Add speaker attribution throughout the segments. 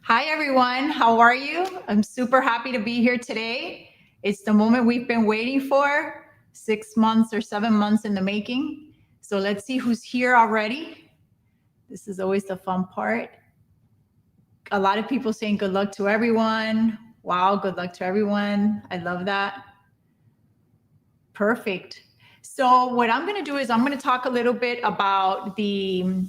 Speaker 1: Hi, everyone. How are you? I'm super happy to be here today. It's the moment we've been waiting for, 6 months or 7 months in the making. So let's see who's here already. This is always the fun part. A lot of people saying good luck to everyone. Wow, good luck to everyone. I love that. Perfect. So what I'm going to do is I'm going to talk a little bit about the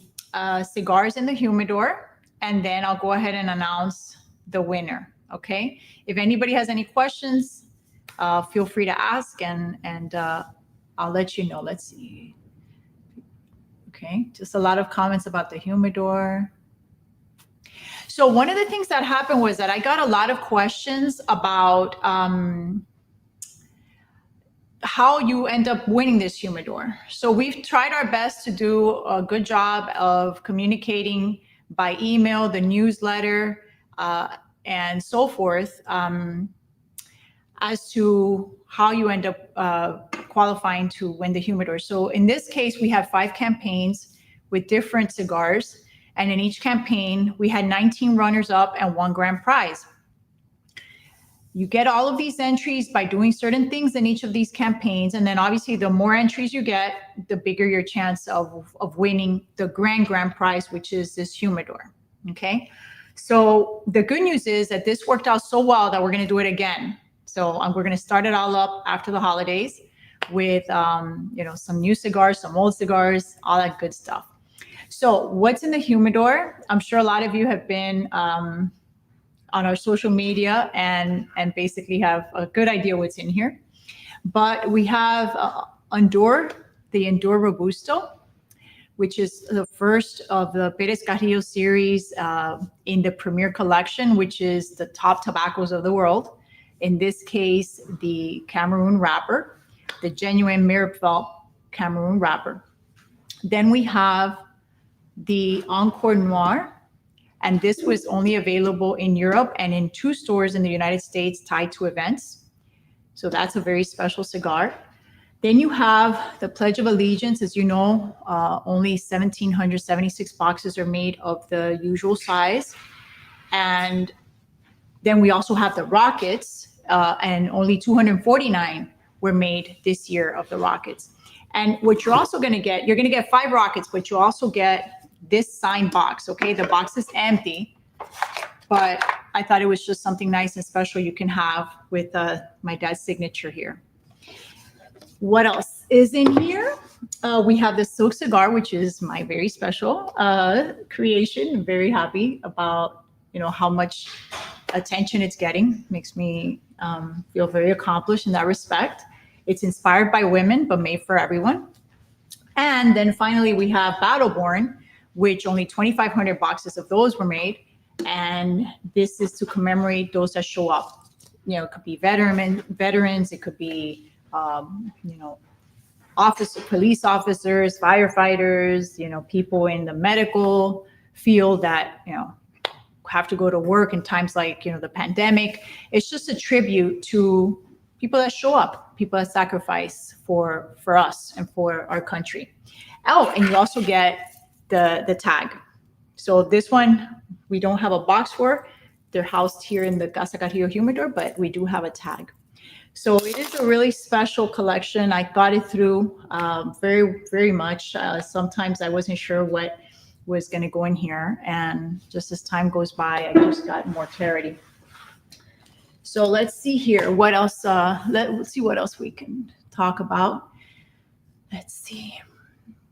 Speaker 1: cigars in the humidor, and then I'll go ahead and announce the winner. Okay. If anybody has any questions, feel free to ask, and I'll let you know. Let's see. Okay. Just a lot of comments about the humidor. So one of the things that happened was that I got a lot of questions about how you end up winning this humidor. So we've tried our best to do a good job of communicating by email, the newsletter, and so forth, as to how you end up qualifying to win the humidor. So in this case, we have 5 campaigns with different cigars. And in each campaign, we had 19 runners up and 1 grand prize. You get all of these entries by doing certain things in each of these campaigns. And then obviously the more entries you get, the bigger your chance of winning the grand prize, which is this humidor. Okay. So the good news is that this worked out so well that we're going to do it again. So we're going to start it all up after the holidays with, some new cigars, some old cigars, all that good stuff. So what's in the humidor? I'm sure a lot of you have been, on our social media and basically have a good idea what's in here. But we have Endure, the Endure Robusto, which is the first of the Tues Carrillo series in the Premier Collection, which is the top tobaccos of the world. In this case, the Cameroon wrapper, the genuine Mirabelle Cameroon wrapper. Then we have the Encore Noir, and this was only available in Europe and in 2 stores in the United States tied to events. So that's a very special cigar. Then you have the Pledge of Allegiance. As you know, only 1,776 boxes are made of the usual size. And then we also have the Rockets, and only 249 were made this year of the Rockets. And what you're also going to get, you're going to get 5 Rockets, but you also get this signed box. Okay, the box is empty, but I thought it was just something nice and special you can have with my dad's signature here. What else is in here? We have the Silk cigar, which is my very special creation. I'm very happy about how much attention it's getting. Makes me feel very accomplished in that respect. It's inspired by women, but made for everyone. And then finally, we have Battleborn, which only 2,500 boxes of those were made. And this is to commemorate those that show up. It could be veterans, it could be, police officers, firefighters, people in the medical field that, have to go to work in times like, the pandemic. It's just a tribute to people that show up, people that sacrifice for us and for our country. Oh, and you also get the tag. So this one we don't have a box for. They're housed here in the Casa Carrillo Humidor, but we do have a tag. So it is a really special collection. I thought it through very, very much. Sometimes I wasn't sure what was going to go in here, and just as time goes by, I just got more clarity. So let's see here. What else? Let's see what else we can talk about. Let's see.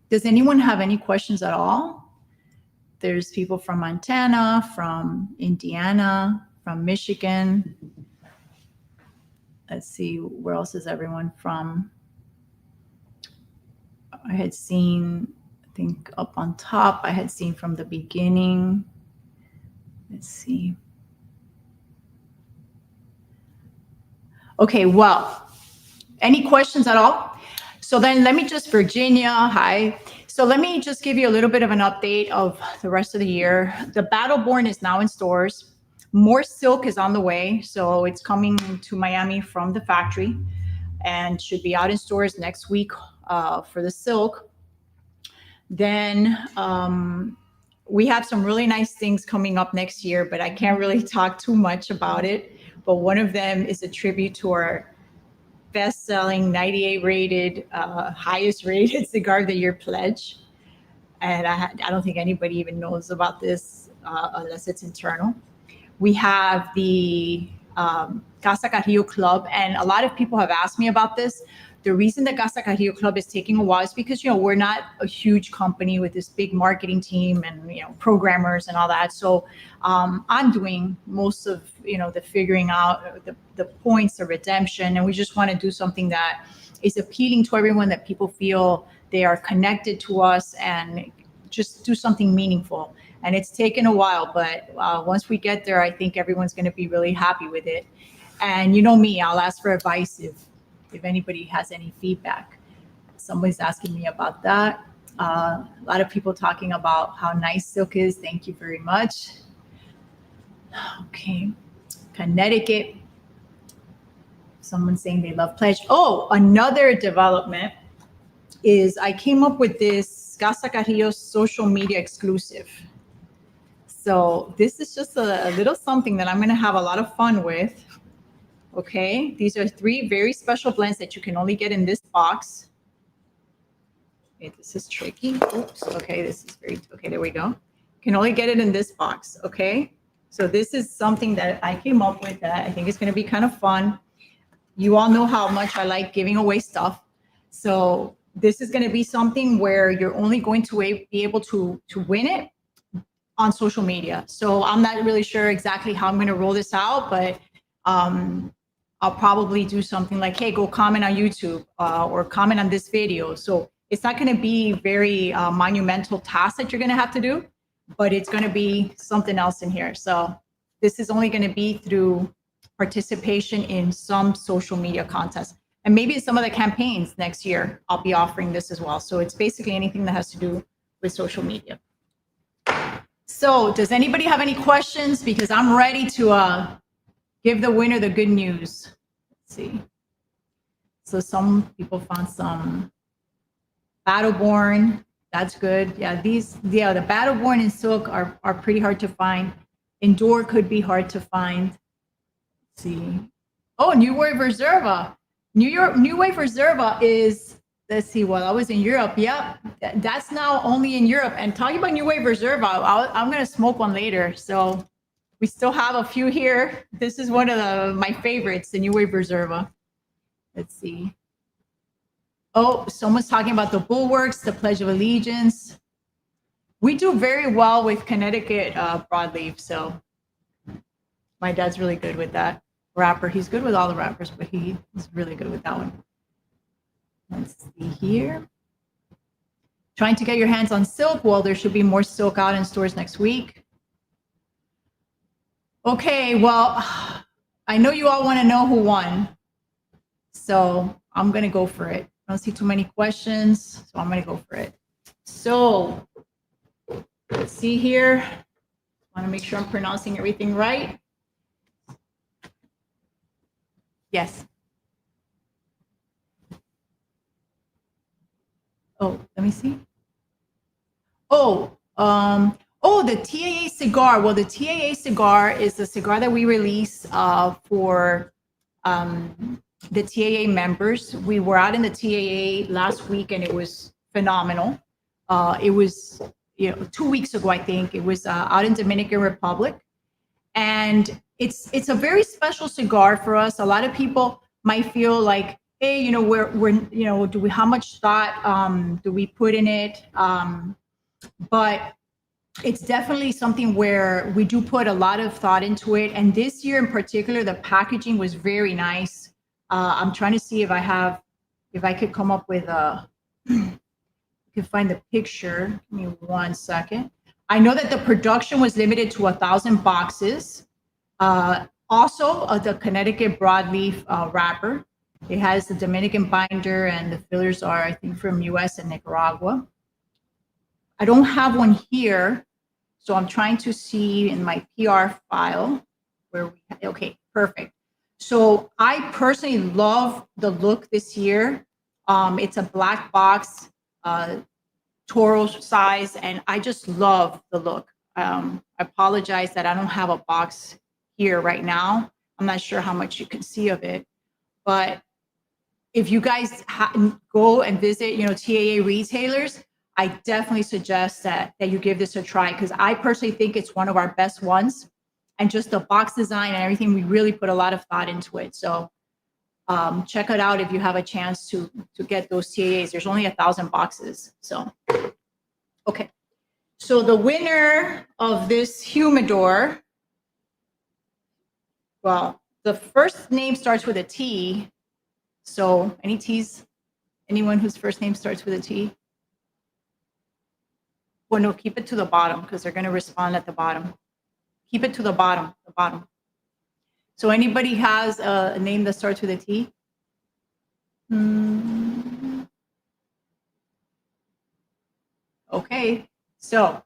Speaker 1: Does anyone have any questions at all? There's people from Montana, from Indiana, from Michigan. Let's see, where else is everyone from? I had seen, I think up on top, I had seen from the beginning. Let's see. Okay, well, any questions at all? So then let me just, Virginia, hi. So let me just give you a little bit of an update of the rest of the year. The Battleborn is now in stores. More Silk is on the way. So it's coming to Miami from the factory and should be out in stores next week for the Silk. Then we have some really nice things coming up next year, but I can't really talk too much about it. But one of them is a tribute to our best-selling 98 rated, highest rated Cigar of the Year pledge. And I don't think anybody even knows about this unless it's internal. We have the Casa Carrillo Club, and a lot of people have asked me about this. The reason the Casa Carrillo Club is taking a while is because, we're not a huge company with this big marketing team and, programmers and all that. So I'm doing most of, the figuring out the points, the redemption, and we just want to do something that is appealing to everyone, that people feel they are connected to us, and just do something meaningful. And it's taken a while, but once we get there, I think everyone's going to be really happy with it. And you know me, I'll ask for advice if anybody has any feedback. Somebody's asking me about that. A lot of people talking about how nice Silk is. Thank you very much. Okay. Connecticut. Someone saying they love pledge. Oh, another development is I came up with this Casa Carrillo social media exclusive. So this is just a little something that I'm going to have a lot of fun with. Okay, these are 3 very special blends that you can only get in this box. Okay, this is tricky. Oops. Okay, this is okay, there we go. You can only get it in this box. Okay, so this is something that I came up with that I think is going to be kind of fun. You all know how much I like giving away stuff. So this is going to be something where you're only going to be able to win it on social media. So I'm not really sure exactly how I'm going to roll this out, but I'll probably do something like, hey, go comment on YouTube or comment on this video. So it's not going to be very monumental task that you're going to have to do, but it's going to be something else in here. So this is only going to be through participation in some social media contests. And maybe some of the campaigns next year, I'll be offering this as well. So it's basically anything that has to do with social media. So does anybody have any questions? Because I'm ready to give the winner the good news. Let's see. So some people found some Battleborn. That's good. Yeah, the Battleborn and Silk are pretty hard to find. Endure could be hard to find. Let's see. Oh, New Wave Reserva. New Wave Reserva is, let's see, well, I was in Europe. Yep, that's now only in Europe. And talking about New Wave Reserva, I'm going to smoke one later. So we still have a few here. This is one of my favorites, the New Wave Reserva. Let's see. Oh, someone's talking about the Bulwarks, the Pledge of Allegiance. We do very well with Connecticut broadleaf. So my dad's really good with that wrapper. He's good with all the wrappers, but he's really good with that one. Let's see here. Trying to get your hands on Silk. Well, there should be more Silk out in stores next week. Okay, well, I know you all want to know who won. So I'm going to go for it. I don't see too many questions, so I'm going to go for it. So let's see here. I want to make sure I'm pronouncing everything right. Yes. Oh, let me see. The TAA cigar. Well, the TAA cigar is the cigar that we release for the TAA members. We were out in the TAA last week, and it was phenomenal. It was 2 weeks ago, I think. It was out in Dominican Republic, and it's a very special cigar for us. A lot of people might feel like, hey, we're how much thought do we put in it? But it's definitely something where we do put a lot of thought into it. And this year in particular, the packaging was very nice. I'm trying to see if I could come up with could find the picture. Give me 1 second. I know that the production was limited to 1,000 boxes. Also, the Connecticut broadleaf wrapper. It has the Dominican binder, and the fillers are, I think, from US and Nicaragua. I don't have one here, so I'm trying to see in my PR file where okay, perfect. So I personally love the look this year. It's a black box, Toro size, and I just love the look. I apologize that I don't have a box here right now. I'm not sure how much you can see of it, but if you guys go and visit, TAA retailers, I definitely suggest that you give this a try, because I personally think it's one of our best ones. And just the box design and everything, we really put a lot of thought into it. So check it out if you have a chance to get those TAAs. There's only 1,000 boxes. So, okay. So the winner of this humidor, well, the first name starts with a T. So any T's? Anyone whose first name starts with a T? Well, no, keep it to the bottom, because they're going to respond at the bottom. Keep it to the bottom, So anybody has a name that starts with a T? Okay, so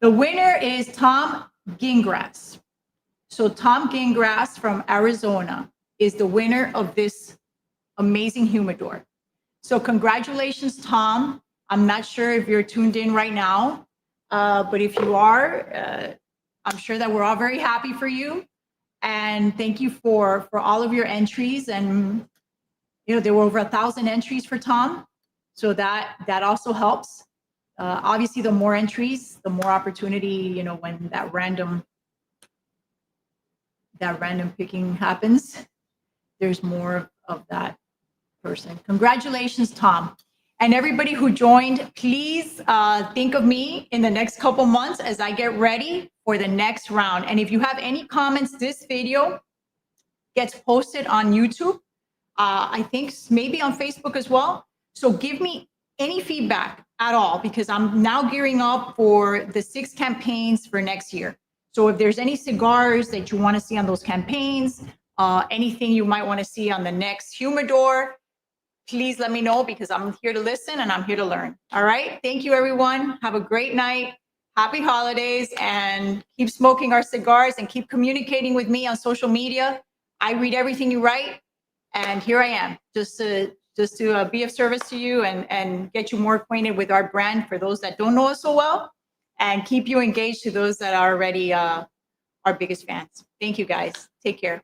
Speaker 1: the winner is Tom Gingras. So Tom Gingras from Arizona is the winner of this amazing humidor. So congratulations, Tom. I'm not sure if you're tuned in right now, but if you are, I'm sure that we're all very happy for you. And thank you for all of your entries. And, there were over 1,000 entries for Tom. So that also helps. Obviously, the more entries, the more opportunity, when that random picking happens, there's more of that person. Congratulations, Tom. And everybody who joined, please think of me in the next couple months as I get ready for the next round. And if you have any comments, this video gets posted on YouTube. I think maybe on Facebook as well. So give me any feedback at all, because I'm now gearing up for the 6 campaigns for next year. So if there's any cigars that you want to see on those campaigns, anything you might want to see on the next humidor, please let me know, because I'm here to listen and I'm here to learn. All right. Thank you, everyone. Have a great night. Happy holidays, and keep smoking our cigars and keep communicating with me on social media. I read everything you write, and here I am just to be of service to you and get you more acquainted with our brand for those that don't know us so well, and keep you engaged to those that are already our biggest fans. Thank you, guys. Take care.